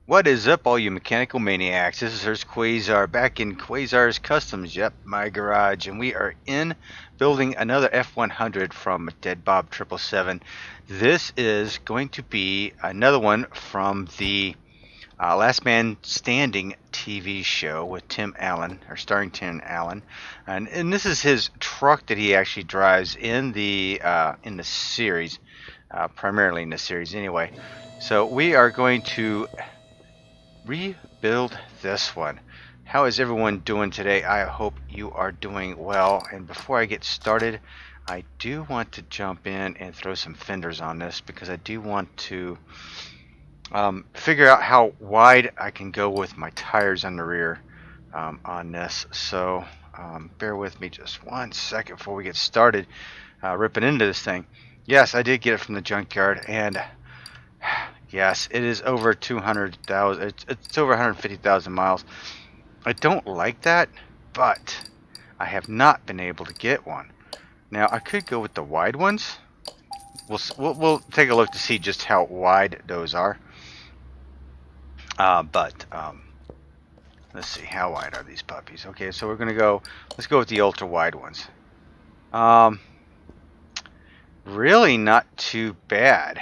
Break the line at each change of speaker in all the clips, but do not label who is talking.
What is up, all you mechanical maniacs? This is Hurst Quayzar back in Quayzar's Customs. Yep, my garage, and we are in building another F100 from Dead Bob 777. This is going to be another one from the Last Man Standing TV show with Tim Allen, or starring Tim Allen, and this is his truck that he actually drives in the series, primarily in the series anyway. So we are going to rebuild this one. How is everyone doing today? I hope you are doing well. And before I get started, I do want to jump in and throw some fenders on this because I do want to figure out how wide I can go with my tires on the rear on this. So bear with me just 1 second before we get started ripping into this thing. Yes, I did get it from the junkyard, and yes, it is over 200,000. It's over 150,000 miles. I don't like that, but I have not been able to get one. Now I could go with the wide ones. We'll take a look to see just how wide those are. But let's see, how wide are these puppies? Okay, so we're gonna go. Let's go with the ultra wide ones. Really not too bad.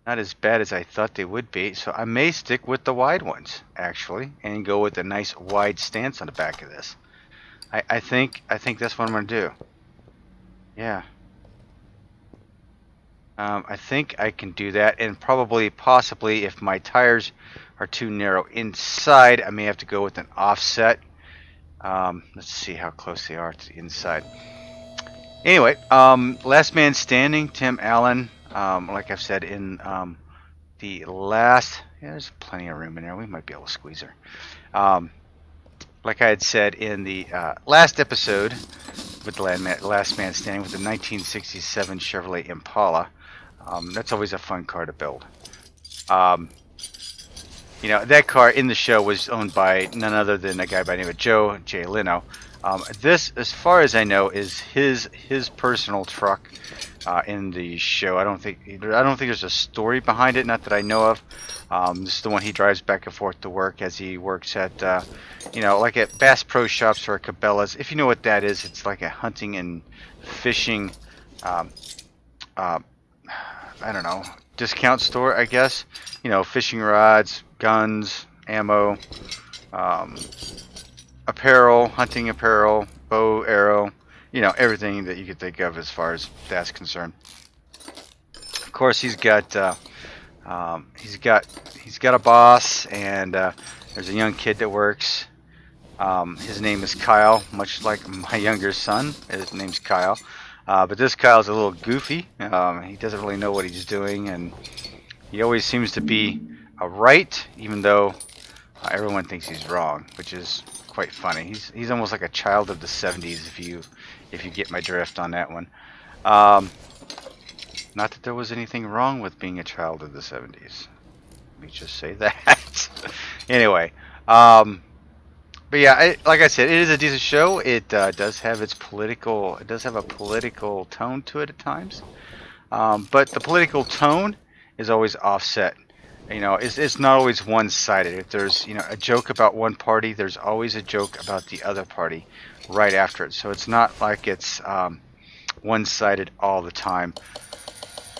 Not as bad as I thought they would be, so I may stick with the wide ones actually and go with a nice wide stance on the back of this. I think that's what I'm gonna do. Yeah. I think I can do that, and possibly, if my tires are too narrow inside, I may have to go with an offset. Let's see how close they are to the inside. Anyway, Last Man Standing, Tim Allen. Like I've said in the last, yeah, there's plenty of room in there. We might be able to squeeze her. Like I had said in the last episode with the Last Man Standing with the 1967 Chevrolet Impala. That's always a fun car to build. You know, that car in the show was owned by none other than a guy by the name of Joe J. Leno. This, as far as I know, is his personal truck in the show. I don't think there's a story behind it, not that I know of. This is the one he drives back and forth to work as he works at, you know, like at Bass Pro Shops or Cabela's. If you know what that is, it's like a hunting and fishing, um, uh, I don't know, discount store, I guess. You know, fishing rods, guns, ammo, um, apparel, hunting apparel, bow, arrow, you know, everything that you could think of as far as that's concerned. Of course, he's got a boss, and there's a young kid that works. His name is Kyle, much like my younger son. His name's Kyle, but this Kyle's a little goofy. He doesn't really know what he's doing, and he always seems to be right, even though everyone thinks he's wrong, which is quite funny. He's almost like a child of the 70s, if you get my drift on that one. Not that there was anything wrong with being a child of the 70s. Let me just say that. Anyway, but yeah, like I said, it is a decent show. It does have its political. It does have a political tone to it at times, but the political tone is always offset. You know, it's not always one-sided. If there's, you know, a joke about one party, there's always a joke about the other party right after it. So it's not like it's one-sided all the time.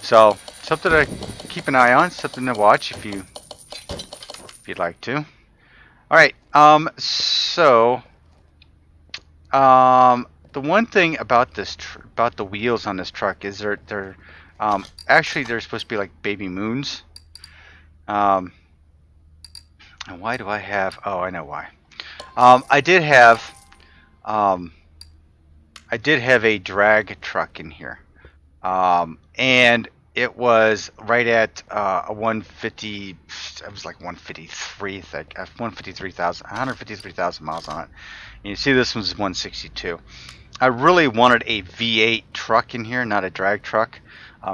So something to keep an eye on, something to watch if you'd like to. All right. The one thing about this about the wheels on this truck is they're actually they're supposed to be like baby moons. And why do I have? Oh, I know why. I did have a drag truck in here, and it was right at a 150. It was like 153 thick, 153,000 miles on it. And you see, this one's 162. I really wanted a V8 truck in here, not a drag truck.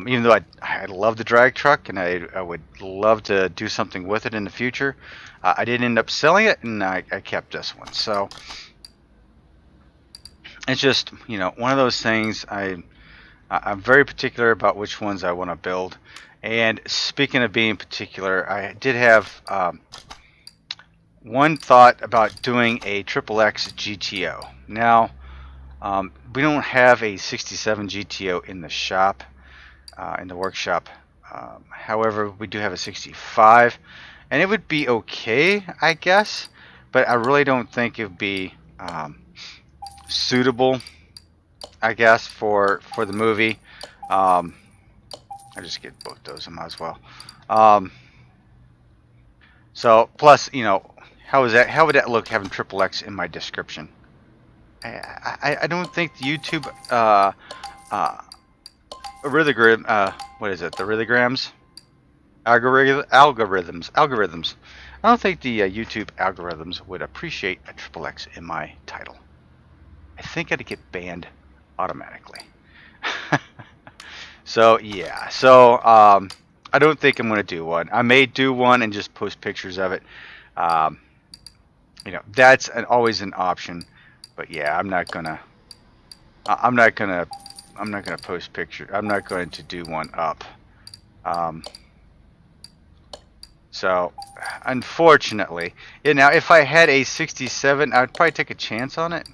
Even though I love the drag truck, and I would love to do something with it in the future, I didn't end up selling it, and I kept this one. So it's just, you know, one of those things. I'm very particular about which ones I want to build, And speaking of being particular, I did have one thought about doing a XXX GTO. Now, we don't have a 67 GTO in the shop, in the workshop. However, we do have a 65, and it would be okay, I guess, but I really don't think it would be suitable, I guess, for the movie. I just get both those, I might as well. So plus, you know, how would that look having XXX in my description? I don't think the YouTube what is it? The rhythograms, algorithms. I don't think the YouTube algorithms would appreciate a XXX in my title. I think I'd get banned automatically. So yeah, so I don't think I'm going to do one. I may do one and just post pictures of it. You know, that's always an option. But yeah, I'm not gonna post pictures. I'm not going to do one up. So unfortunately, yeah, now if I had a 67, I'd probably take a chance on it.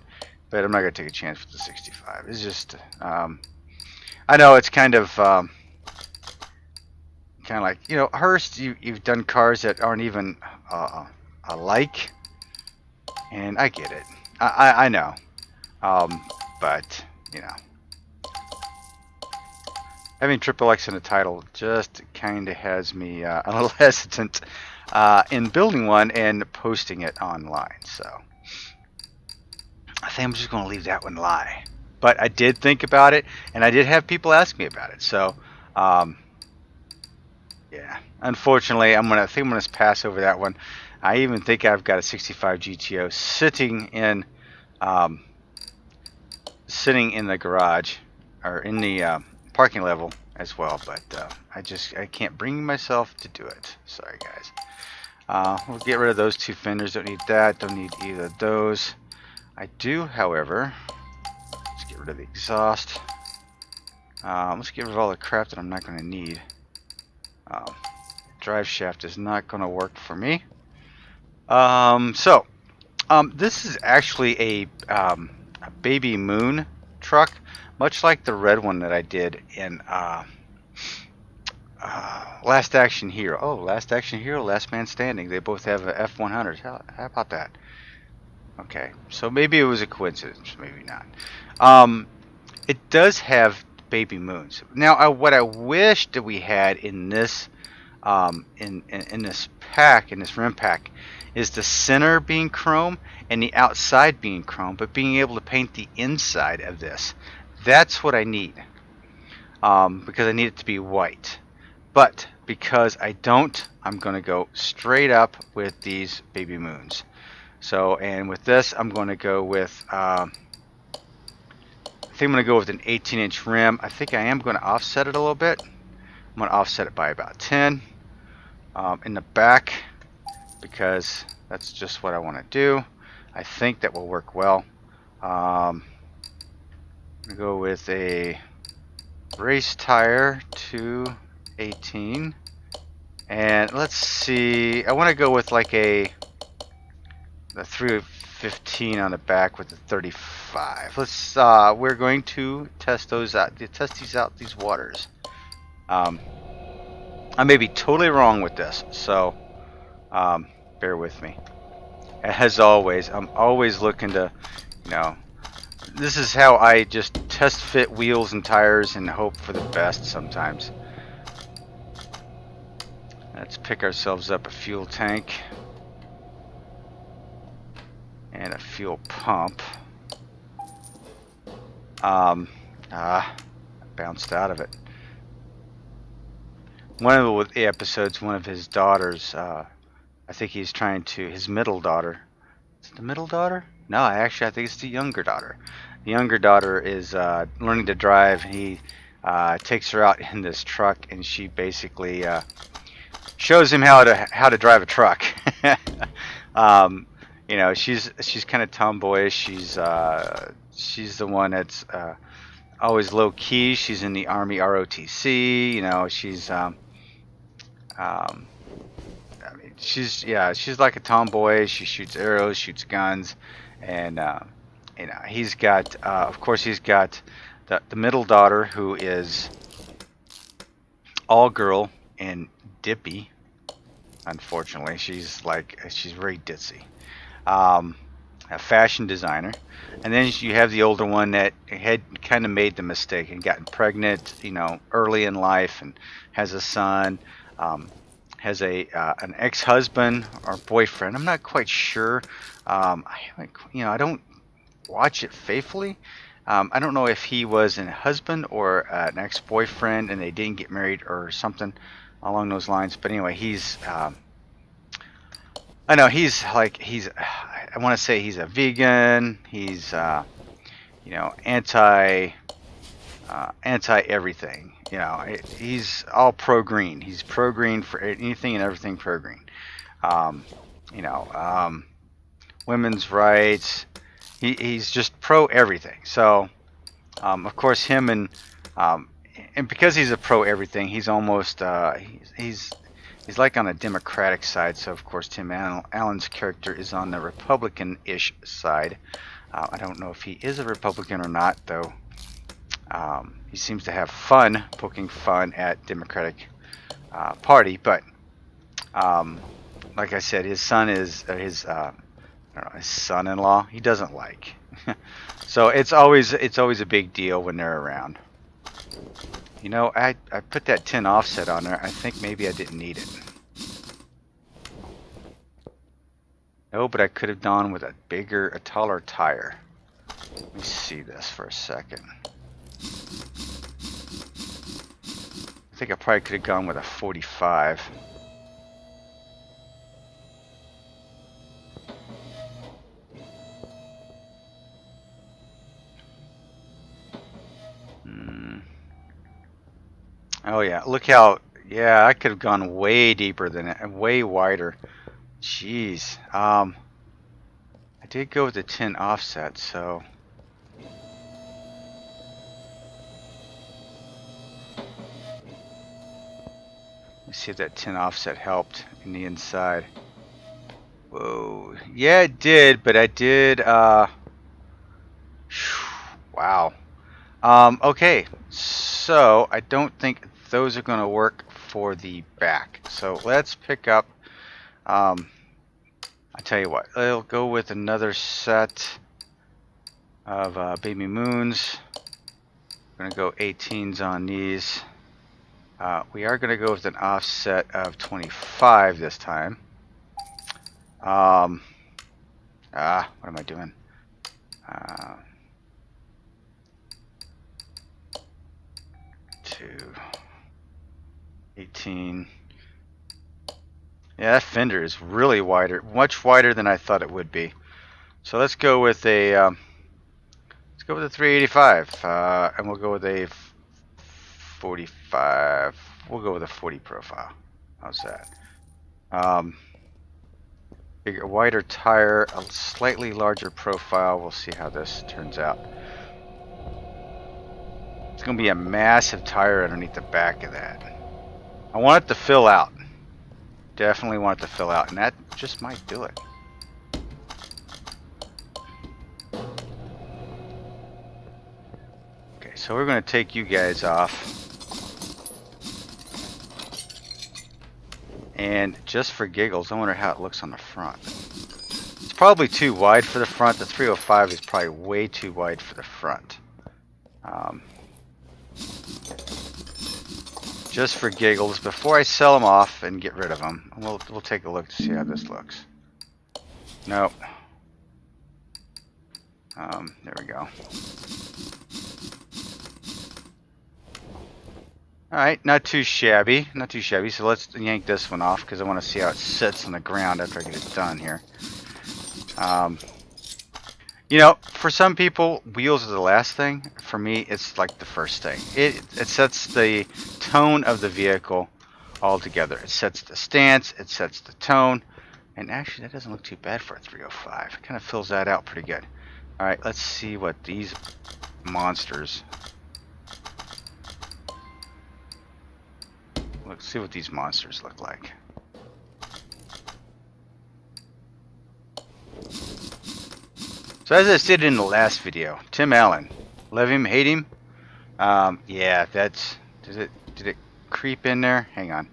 But I'm not gonna take a chance with the 65. It's just I know it's kind of like, you know, Hurst. You've done cars that aren't even alike, and I get it. I know, but you know, having XXX in the title just kind of has me a little hesitant in building one and posting it online. So I think I'm just going to leave that one lie. But I did think about it, and I did have people ask me about it. So yeah, unfortunately, I think I'm gonna pass over that one. I even think I've got a 65 GTO sitting in the garage or in the parking level as well, but I can't bring myself to do it. Sorry, guys. We'll get rid of those two fenders. Don't need that. Don't need either of those. I do, however. Let's get rid of the exhaust. Let's get rid of all the crap that I'm not going to need. Drive shaft is not going to work for me. This is actually a baby moon truck, much like the red one that I did in Last Action Hero. Oh, Last Action Hero, Last Man Standing. They both have a F100. How about that? Okay, so maybe it was a coincidence, maybe not. It does have baby moons. Now, what I wish that we had in this in this pack, in this RIM pack, is the center being chrome and the outside being chrome, but being able to paint the inside of this. That's what I need, because I need it to be white. But because I don't, I'm going to go straight up with these baby moons. So, and with this, I'm going to go with I think I'm going to go with an 18-inch rim. I think I am going to offset it a little bit. I'm going to offset it by about 10 in the back, because that's just what I want to do. I think that will work well. I'm going to go with a race tire 218, and let's see. I want to go with like the 315 on the back with the 35. Let's. We're going to test those out. Test these waters. I may be totally wrong with this, so bear with me. As always, I'm always looking to, you know, this is how I just test fit wheels and tires and hope for the best sometimes. Let's pick ourselves up a fuel tank and a fuel pump. Bounced out of it. One of the episodes, one of his daughters, I think he's trying to, his middle daughter. Is it the middle daughter? No, I think it's the younger daughter. The younger daughter is learning to drive. He takes her out in this truck, and she basically shows him how to drive a truck. You know, she's kind of tomboyish. She's the one that's always low key. She's in the Army ROTC. You know, she's Um, I mean, she's like a tomboy. She shoots arrows, shoots guns, and you know, he's got, of course, he's got the middle daughter who is all girl and dippy. Unfortunately, she's very ditzy. Um, a fashion designer, and then you have the older one that had kind of made the mistake and gotten pregnant, you know, early in life, and has a son. Has an ex-husband or boyfriend. I'm not quite sure. I haven't, you know, I don't watch it faithfully. I don't know if he was a husband or an ex-boyfriend and they didn't get married or something along those lines. But anyway, I know I want to say he's a vegan. He's, you know, anti everything. You know, he's all pro green. He's pro green for anything and everything pro green. Um, you know, women's rights. He's just pro everything. So, of course, him and because he's a pro everything, he's almost he's like on a Democratic side. So, of course, Tim Allen's character is on the Republican-ish side. I don't know if he is a Republican or not, though. He seems to have fun poking fun at Democratic Party, but like I said, his son is I don't know, his son-in-law. He doesn't like, so it's always a big deal when they're around. You know, I put that 10 offset on there. I think maybe I didn't need it. No, but I could have gone with a taller tire. Let me see this for a second. I think I probably could have gone with a 45. Oh yeah, look how, yeah, I could have gone way deeper than it, way wider. Jeez. I did go with the 10 offset, so. Let's see if that 10 offset helped in the inside. Whoa. Yeah, it did, but I did, wow. Okay, so I don't think those are going to work for the back. So let's pick up, I'll tell you what, I'll go with another set of Baby Moons. I'm going to go 18s on these. We are going to go with an offset of 25 this time. What am I doing? 2, 18. Yeah, that fender is really wider, much wider than I thought it would be. So let's go with a 385, and we'll go with a 45. We'll go with a 40 profile. How's that? Bigger, wider tire, a slightly larger profile. We'll see how this turns out. It's going to be a massive tire underneath the back of that. I want it to fill out. Definitely want it to fill out, and that just might do it. Okay, so we're going to take you guys off. And just for giggles, I wonder how it looks on the front. It's probably too wide for the front. The 305 is probably way too wide for the front. Just for giggles, before I sell them off and get rid of them, we'll take a look to see how this looks. Nope. There we go. Alright, not too shabby. Not too shabby. So let's yank this one off because I want to see how it sits on the ground after I get it done here. You know, for some people, wheels are the last thing. For me, it's like the first thing. It sets the tone of the vehicle altogether. It sets the stance, it sets the tone. And actually, that doesn't look too bad for a 305. It kind of fills that out pretty good. Alright, let's see what these monsters Let's see what these monsters look like. So as I stated in the last video, Tim Allen, love him, hate him. Yeah, that's did it creep in there? Hang on.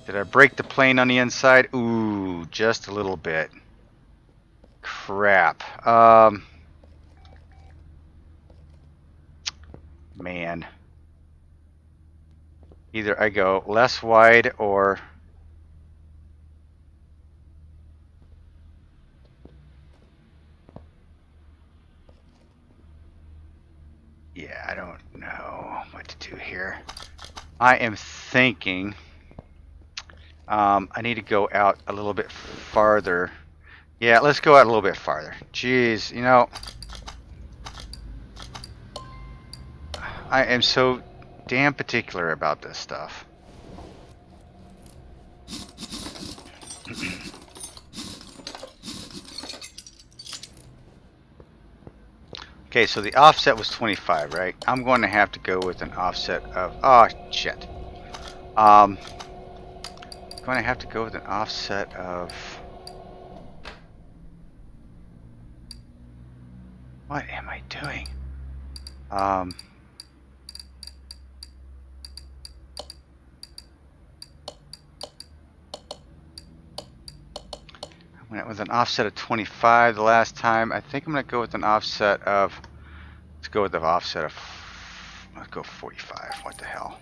Did I break the plane on the inside? Ooh, just a little bit. Crap. Man. Either I go less wide or... Yeah, I don't know what to do here. I am thinking I need to go out a little bit farther. Yeah, let's go out a little bit farther. Jeez, you know, I am so damn particular about this stuff. Okay, so the offset was 25, right? I'm going to have to go with an offset of... Oh, shit. I'm going to have to go with an offset of... What am I doing? I went with an offset of 25 the last time. I think I'm going to go with an offset of... Let's go with the offset of... Let's go 45. What the hell?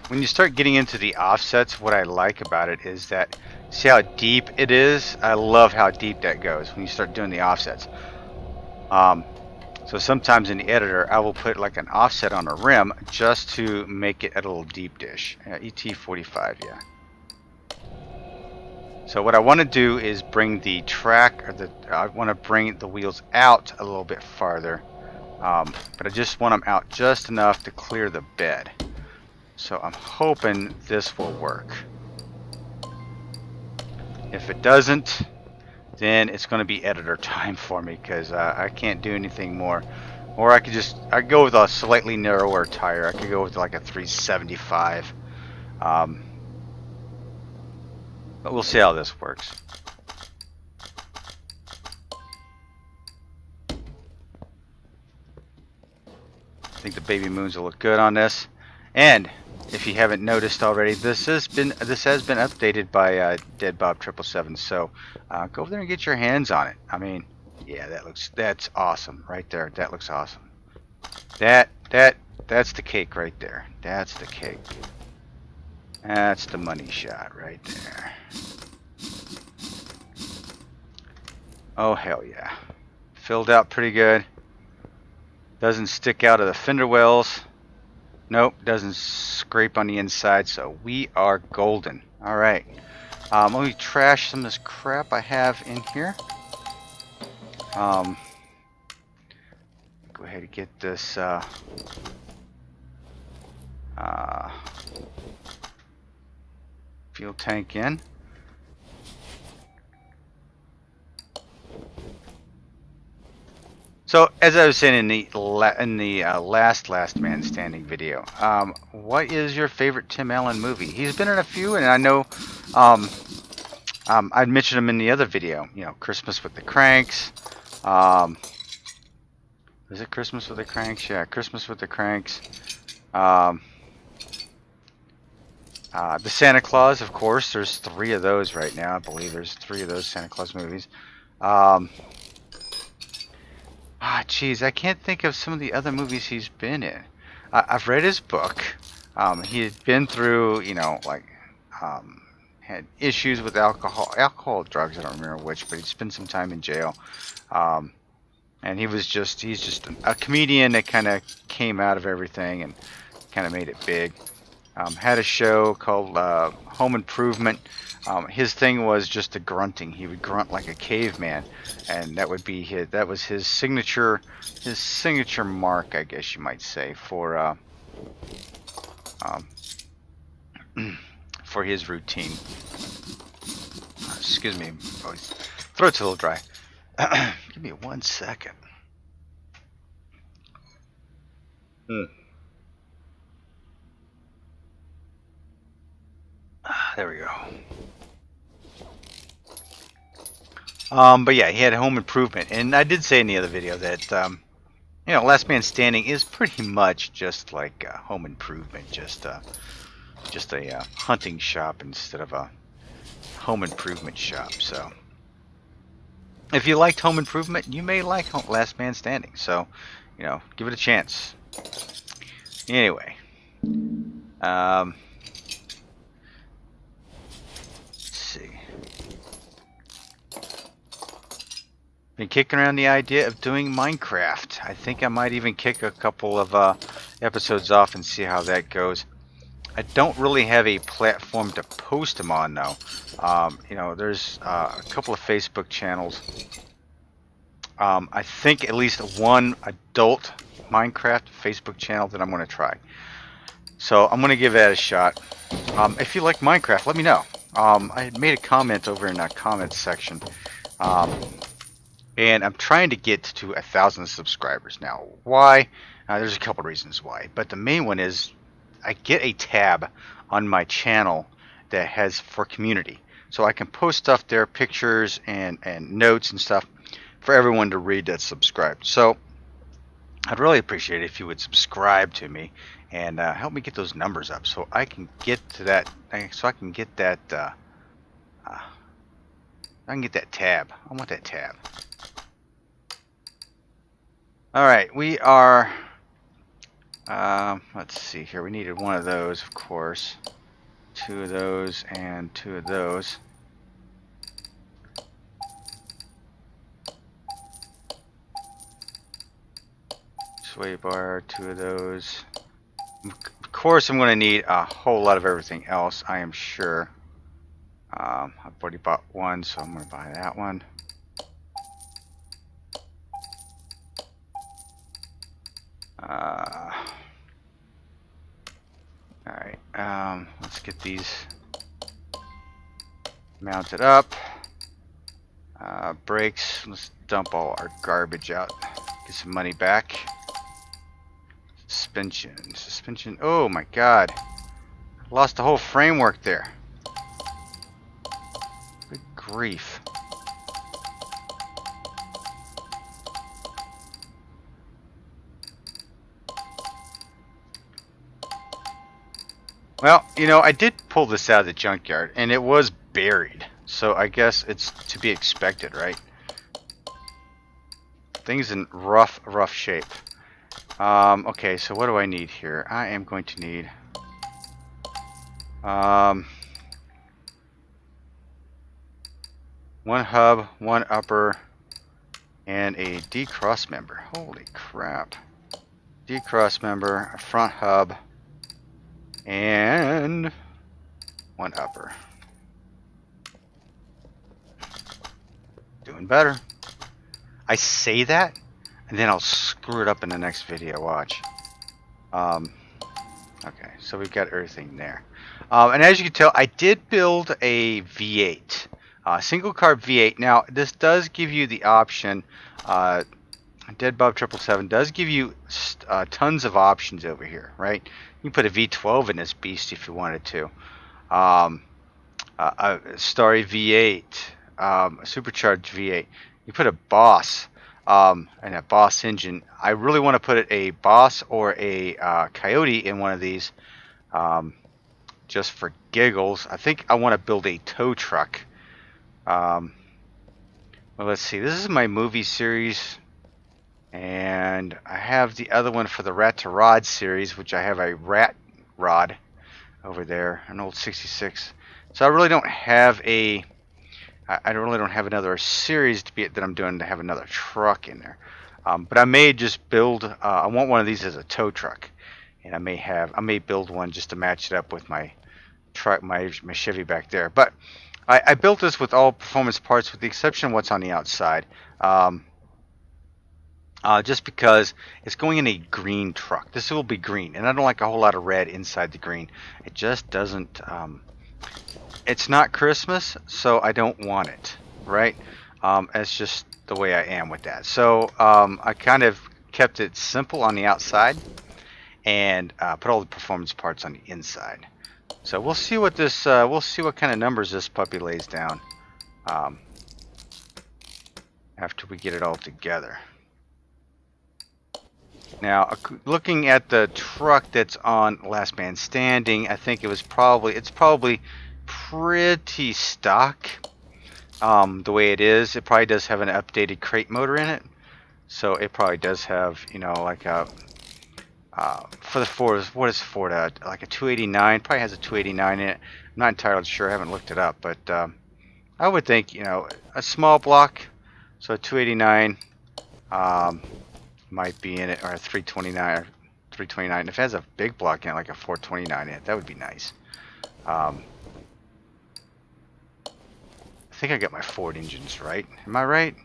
When you start getting into the offsets, what I like about it is that, see how deep it is? I love how deep that goes when you start doing the offsets. So sometimes in the editor, I will put like an offset on a rim just to make it a little deep dish. ET45, yeah. So what I want to do is bring the track, or I want to bring the wheels out a little bit farther, but I just want them out just enough to clear the bed. So I'm hoping this will work. If it doesn't, then it's going to be editor time for me, because I can't do anything more. Or I could go with a slightly narrower tire. I could go with like a 375. But we'll see how this works. I think the baby moons will look good on this. And if you haven't noticed already, this has been updated by Dead Bob 777. So go over there and get your hands on it. I mean, yeah, that's awesome right there. That looks awesome. That's the cake right there. That's the cake. That's the money shot right there. Oh hell yeah. Filled out pretty good. Doesn't stick out of the fender wells. Nope, doesn't scrape on the inside, so we are golden. Alright. Let me trash some of this crap I have in here. Go ahead and get this fuel tank in. So, as I was saying in the last man standing video, what is your favorite Tim Allen movie? He's been in a few, and I know I mentioned him in the other video. You know, Christmas with the Cranks. Is it Christmas with the Cranks? Yeah, Christmas with the Cranks. The Santa Claus, of course. There's 3 of those right now. I believe there's 3 of those Santa Claus movies. Geez, I can't think of some of the other movies he's been in. I've read his book. He had been through, you know, like, had issues with alcohol, drugs. I don't remember which, but he'd spent some time in jail. And he's just a comedian that kind of came out of everything and kind of made it big. Had a show called Home Improvement. His thing was just the grunting. He would grunt like a caveman, and that was his signature mark, I guess you might say, for um, for his routine. Excuse me, oh, his throat's a little dry. Give me 1 second. There we go. But yeah, he had home improvement, and I did say in the other video that you know, Last Man Standing is pretty much just like home improvement, just a hunting shop instead of a home improvement shop. So if you liked home improvement, you may like Last Man Standing. So you know, give it a chance. Anyway, let's see. Been kicking around the idea of doing Minecraft. I think I might even kick a couple of episodes off and see how that goes. I don't really have a platform to post them on though. You know, there's a couple of Facebook channels. I think at least one adult Minecraft Facebook channel that I'm going to try. So I'm going to give that a shot. If you like Minecraft, let me know. I made a comment over in the comments section. And I'm trying to get to 1,000 subscribers now. Why? There's a couple reasons why. But the main one is I get a tab on my channel that has for community. So I can post stuff there, pictures and notes and stuff for everyone to read that's subscribed. So I'd really appreciate it if you would subscribe to me and help me get those numbers up so I can get to that. So I can get that. I can get that tab. I want that tab. All right, we are. Let's see here. We needed one of those, of course. 2 of those and 2 of those. Sway bar, 2 of those. Of course, I'm going to need a whole lot of everything else, I am sure. I've already bought one, so I'm going to buy that one. Alright, let's get these mounted up. Brakes, let's dump all our garbage out. Get some money back. Suspension, oh my god. Lost the whole framework there. Good grief. Well, you know, I did pull this out of the junkyard, and it was buried. So I guess it's to be expected, right? Things in rough shape. Okay, so what do I need here? I am going to need... one hub, one upper, and a D-cross member. Holy crap. D-cross member, a front hub, and one upper. Doing better. I say that, and then I'll screw it up in the next video. Watch. Okay, so we've got everything there. And as you can tell, I did build a V8. Single carb V8. Now, this does give you the option. Dead Bob 777 does give you tons of options over here, right? You can put a V12 in this beast if you wanted to. A Starry V8, a supercharged V8. You put a Boss and a Boss engine. I really want to put a Boss or a Coyote in one of these, just for giggles. I think I want to build a tow truck. Well, let's see. This is my movie series. And I have the other one for the Rat to Rod series, which I have a Rat Rod over there, an old 66. So I really don't have a, I really don't have another series that I'm doing to have another truck in there. But I may just build, I want one of these as a tow truck, and I may build one just to match it up with my truck, my Chevy back there. But I built this with all performance parts, with the exception of what's on the outside. just because it's going in a green truck. This will be green, and I don't like a whole lot of red inside the green. It just doesn't. It's not Christmas, so I don't want it, right? It's just the way I am with that. So I kind of kept it simple on the outside and put all the performance parts on the inside. So we'll see what this. We'll see what kind of numbers this puppy lays down after we get it all together. Now, looking at the truck that's on Last Man Standing, I think it's probably pretty stock. The way it is, it probably does have an updated crate motor in it, so it probably does have, you know, like a for the Ford. What is Ford? Like a 289. Probably has a 289 in it. I'm not entirely sure. I haven't looked it up, but I would think, you know, a small block, so a 289. Might be in it, or a 329 or 329. If it has a big block in it, like a 429 in it, that would be nice. I think I got my Ford engines right. Am I right?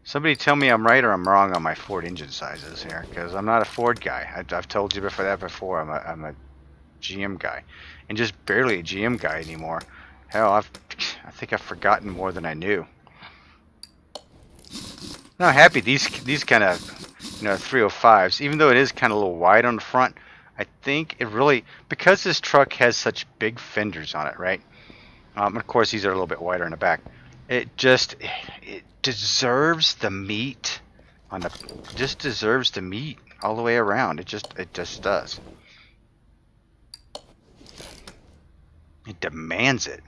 Somebody tell me I'm right or I'm wrong on my Ford engine sizes here, because I'm not a Ford guy. I've told you before. I'm a GM guy, and just barely a GM guy anymore. Hell, I think I've forgotten more than I knew. Now, happy these kind of, you know, 305s, even though it is kind of a little wide on the front, I think it really, because this truck has such big fenders on it, right? Of course, these are a little bit wider in the back. It deserves the meat on the, just deserves the meat all the way around. It just does. It demands it.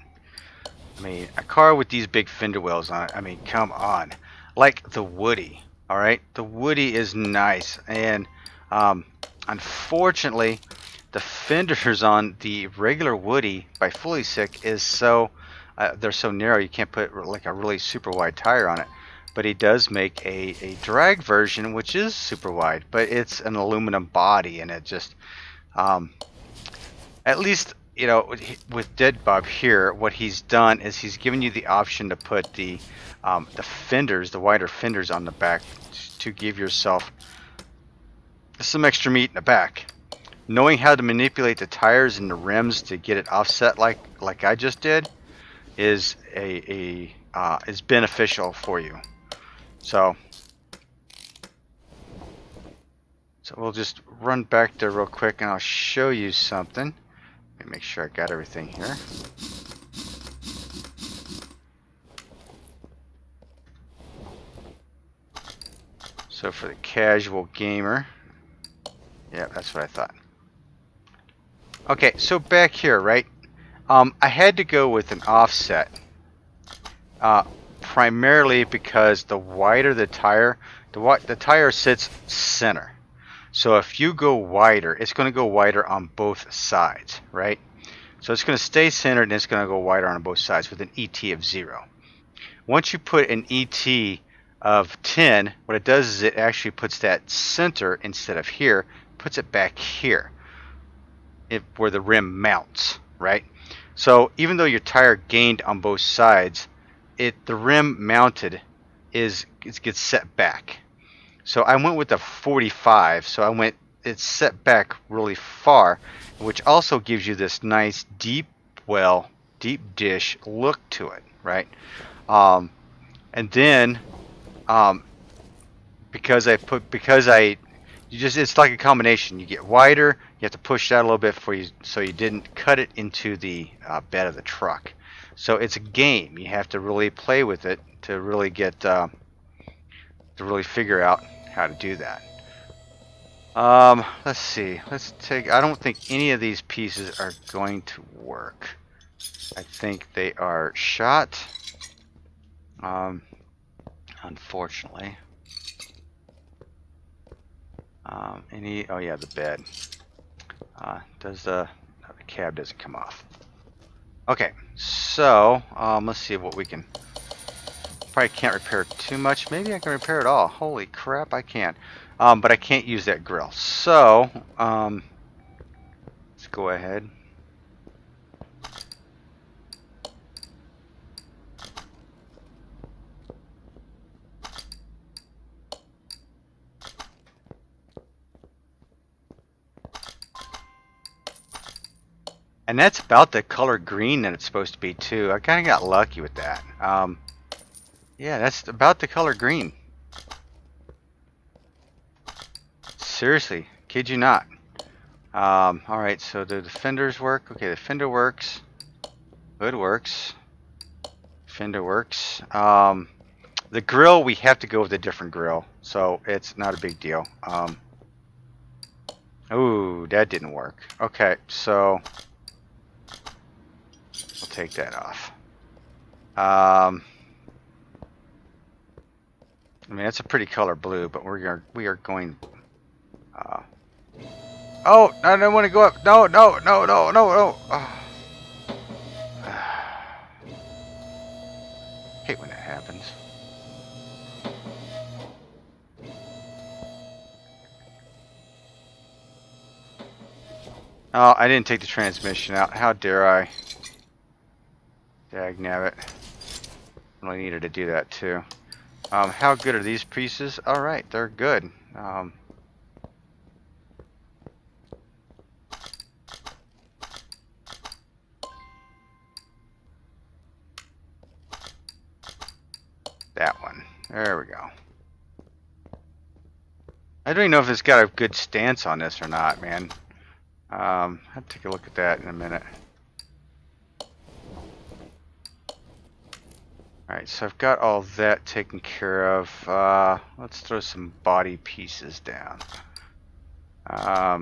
I mean, a car with these big fender wells on it, I mean, come on. Like the Woody, all right? The Woody is nice, and unfortunately, the fenders on the regular Woody by Fully Sick is so, they're so narrow you can't put like a really super wide tire on it. But he does make a drag version, which is super wide, but it's an aluminum body, and it just, at least, you know, with Dead Bob here, what he's done is he's given you the option to put the fenders, the wider fenders on the back, to give yourself some extra meat in the back. Knowing how to manipulate the tires and the rims to get it offset like I just did is is beneficial for you. So we'll just run back there real quick and I'll show you something. Let me make sure I got everything here. So for the casual gamer, yeah, that's what I thought. Okay, so back here, right? I had to go with an offset, primarily because the wider the tire, the tire sits center. So if you go wider, it's going to go wider on both sides, right? So it's going to stay centered and it's going to go wider on both sides with an ET of 0. Once you put an ET of 10, what it does is it actually puts that center instead of here, puts it back here, where the rim mounts, right? So even though your tire gained on both sides, the rim mounted it gets set back. So I went with the 45. So it's set back really far, which also gives you this nice deep dish look to it, right? And then it's like a combination. You get wider, you have to push that a little bit so you didn't cut it into the bed of the truck. So it's a game. You have to really play with it to really get to really figure out how to do that. Let's see. I don't think any of these pieces are going to work. I think they are shot. Unfortunately. Oh yeah, the bed. The cab doesn't come off. Okay, so let's see what we can. Probably can't repair too much. Maybe I can repair it all. Holy crap, I can. But I can't use that grill. So let's go ahead. And that's about the color green that it's supposed to be too. I kind of got lucky with that. Yeah, that's about the color green. Seriously, kid you not. Alright, so do the fenders work? Okay, the fender works. Hood works. Fender works. The grill, we have to go with a different grill, so it's not a big deal. Ooh, that didn't work. Okay, so we'll take that off. I mean, it's a pretty color blue, but we are going. Oh, I don't want to go up. No, no, no, no, no, no. Oh. Hate when that happens. Oh, I didn't take the transmission out. How dare I? Dagnabbit. I needed to do that too. How good are these pieces? Alright, they're good. That one. There we go. I don't even know if it's got a good stance on this or not, man. I'll take a look at that in a minute. Alright, so I've got all that taken care of. Let's throw some body pieces down. I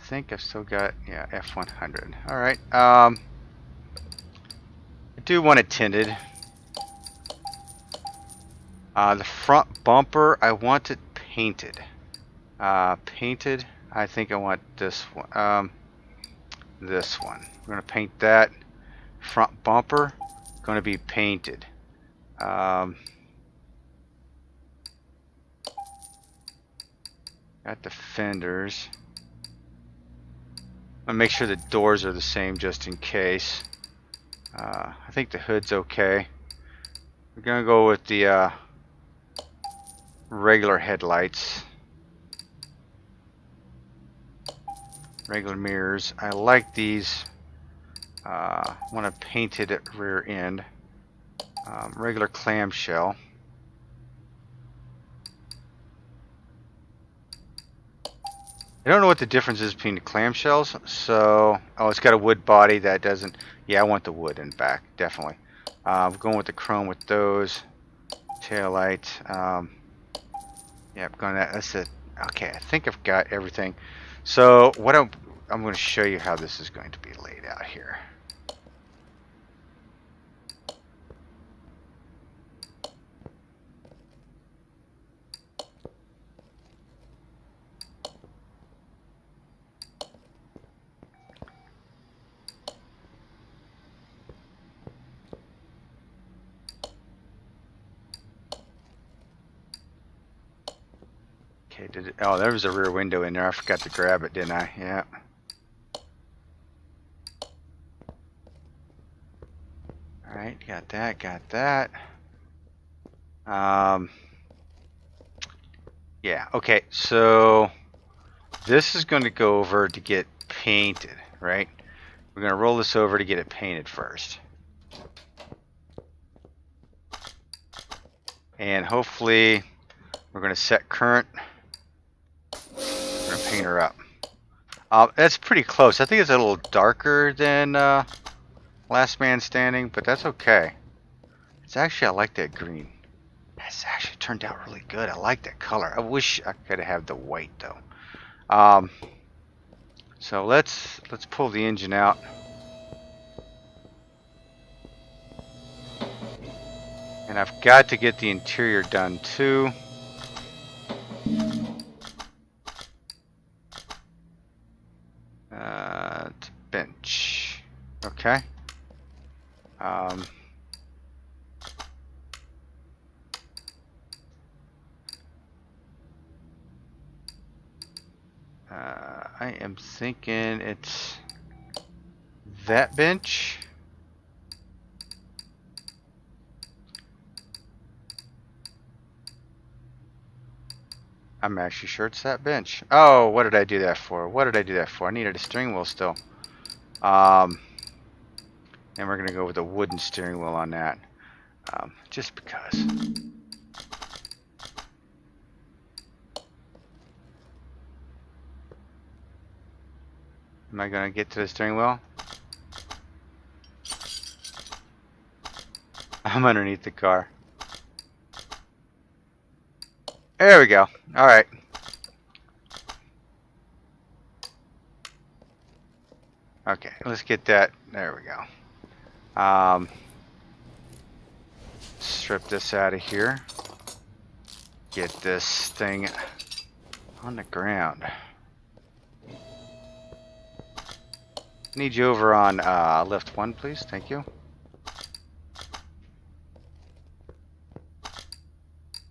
think I've still got, yeah, F100. Alright, I do want it tinted. The front bumper, I want it painted. Painted, I think I want this one. This one. We're going to paint that. Front bumper, going to be painted. Got the fenders. I'll make sure the doors are the same just in case. I think the hood's okay. We're going to go with the regular headlights. Regular mirrors. I like these. Want a painted rear end. Regular clamshell. I don't know what the difference is between the clamshells. So, oh, it's got a wood body that doesn't. Yeah, I want the wood in back, definitely. I'm going with the chrome with those. Tail light. Yeah, I'm going that. That's it. Okay, I think I've got everything. So what I'm going to show you how this is going to be laid out here. Okay, oh, there was a rear window in there. I forgot to grab it, didn't I? Yeah. Alright, got that, got that. Yeah, okay, so this is going to go over to get painted, right? We're going to roll this over to get it painted first. And hopefully we're going to set current. We're going to paint her up. That's pretty close. I think it's a little darker than Last Man Standing, but that's okay. It's actually, I like that green. It's actually turned out really good. I like that color. I wish I could have the white though. So let's pull the engine out. And I've got to get the interior done too. Bench. Okay. I am thinking it's that bench. I'm actually sure it's that bench. Oh, what did I do that for? What did I do that for? I needed a steering wheel still. And we're going to go with a wooden steering wheel on that. Just because. Am I going to get to the steering wheel? I'm underneath the car. There we go. All right. Okay, let's get that. There we go. Strip this out of here. Get this thing on the ground. Need you over on lift 1, please. Thank you.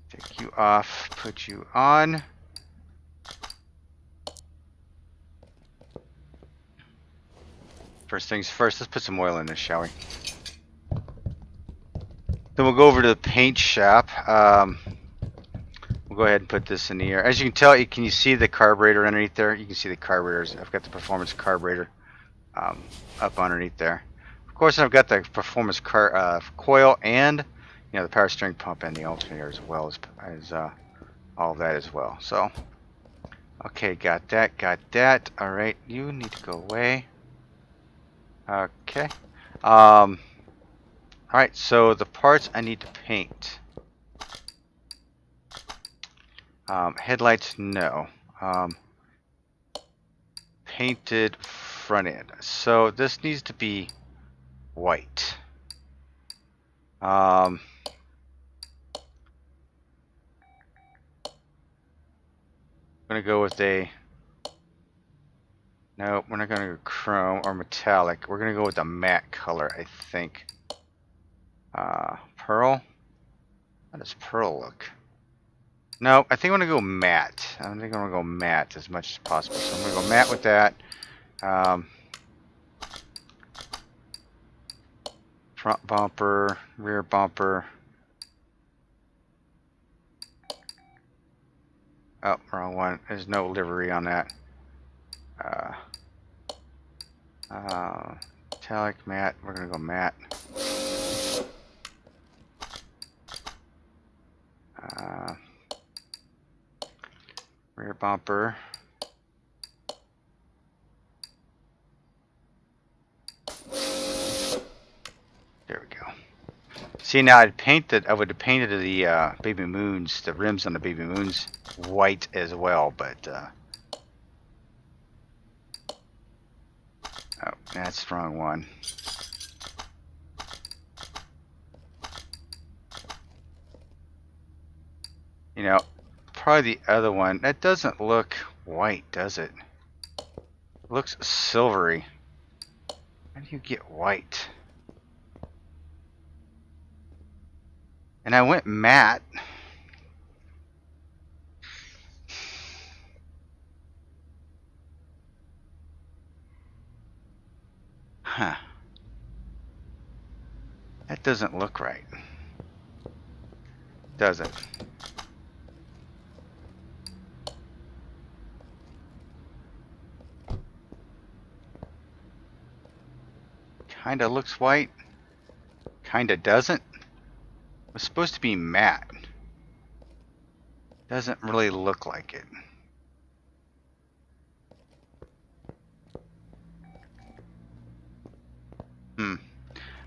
Take you off, put you on. First things first, let's put some oil in this, shall we? Then we'll go over to the paint shop. We'll go ahead and put this in the air. As you can tell, can you see the carburetor underneath there? You can see the carburetors. I've got the performance carburetor up underneath there. Of course, I've got the performance coil and the power steering pump and the alternator as well as all of that as well. So, okay, got that. All right, you need to go away. Okay. All right, so the parts I need to paint. Headlights, no. Painted front end. So this needs to be white. I'm gonna go with a. No, we're not gonna go chrome or metallic. We're gonna go with a matte color, I think. Pearl. How does pearl look? No, I think I'm gonna go matte. I think I'm gonna go matte as much as possible. So I'm gonna go matte with that. Front bumper, rear bumper. Oh, wrong one. There's no livery on that. Metallic, matte. We're gonna go matte. Rear bumper. There we go. See, now I would have painted the baby moons, the rims on the baby moons, white as well, but oh, that's the wrong one. Probably the other one. That doesn't look white, does it? It looks silvery. How do you get white? And I went matte. Huh. That doesn't look right. Does it? Kinda looks white. Kinda doesn't. It was supposed to be matte. Doesn't really look like it.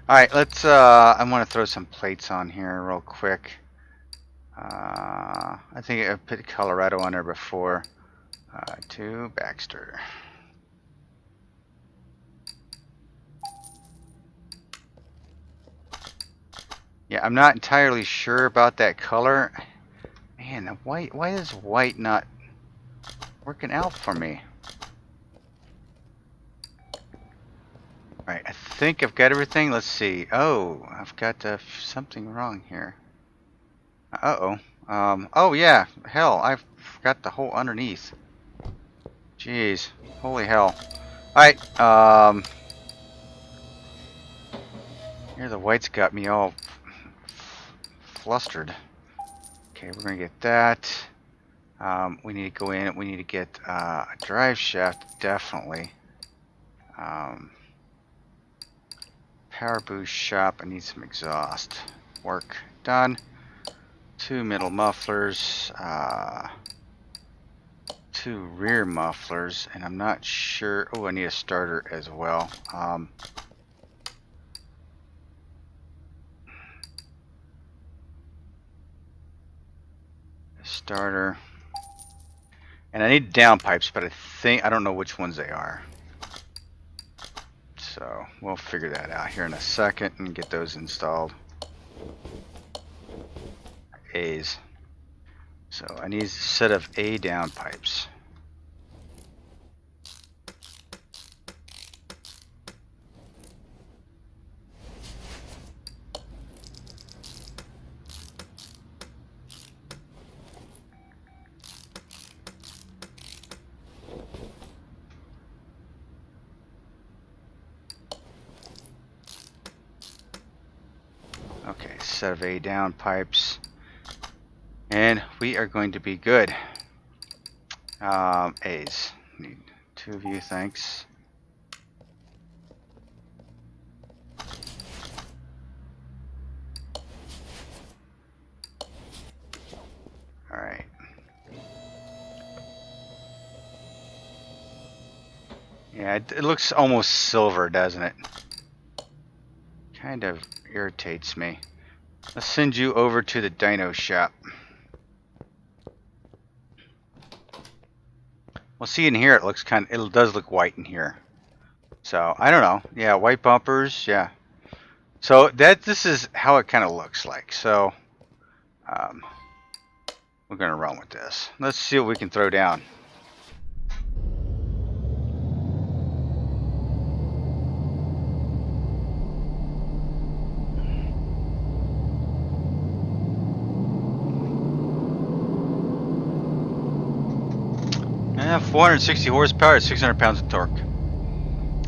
Alright, let's I want to throw some plates on here real quick. I think I put Colorado on there before. To Baxter. Yeah, I'm not entirely sure about that color. Man, the white, why is white not working out for me? Alright, I think I've got everything. Let's see. Oh, I've got something wrong here. Uh-oh. Oh yeah, hell, I forgot the whole underneath. Jeez, holy hell. Alright, here the white's got me all flustered. Okay, we're gonna get that. We need to go in. We need to get a drive shaft, definitely. Power boost shop. I need some exhaust. Work done. 2 middle mufflers. 2 rear mufflers, and I'm not sure. Oh, I need a starter as well. Starter. And I need downpipes, but I don't know which ones they are. So we'll figure that out here in a second and get those installed. A's. So I need a set of A downpipes. Okay, set of A downpipes. And we are going to be good. A's. Need 2 of you, thanks. Alright. Yeah, it looks almost silver, doesn't it? Kind of irritates me. Let's send you over to the dyno shop. Well, see in here, it does look white in here. So, I don't know. Yeah, white bumpers, yeah. So, this is how it kind of looks like. So, we're going to run with this. Let's see what we can throw down. Yeah, 460 horsepower, 600 pounds of torque.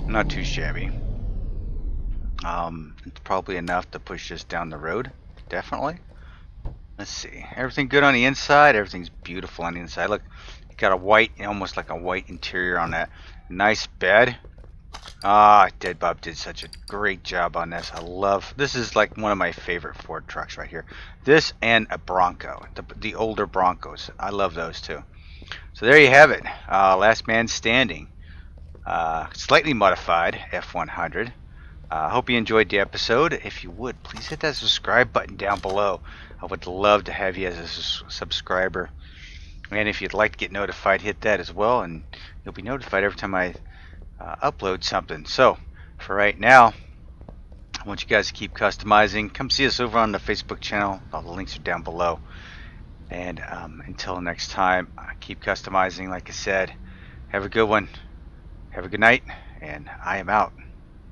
Not too shabby. It's probably enough to push this down the road. Definitely. Let's see. Everything good on the inside. Everything's beautiful on the inside. Look, you got a white, almost like a white interior on that. Nice bed. Dead Bob did such a great job on this. This is like one of my favorite Ford trucks right here. This and a Bronco, the older Broncos. I love those too. So there you have it. Last man standing. Slightly modified F100. Hope you enjoyed the episode. If you would, please hit that subscribe button down below. I would love to have you as a subscriber. And if you'd like to get notified, hit that as well, and you'll be notified every time I upload something. So, for right now, I want you guys to keep customizing. Come see us over on the Facebook channel. All the links are down below. And until next time, keep customizing. Like I said, have a good one. Have a good night, and I am out.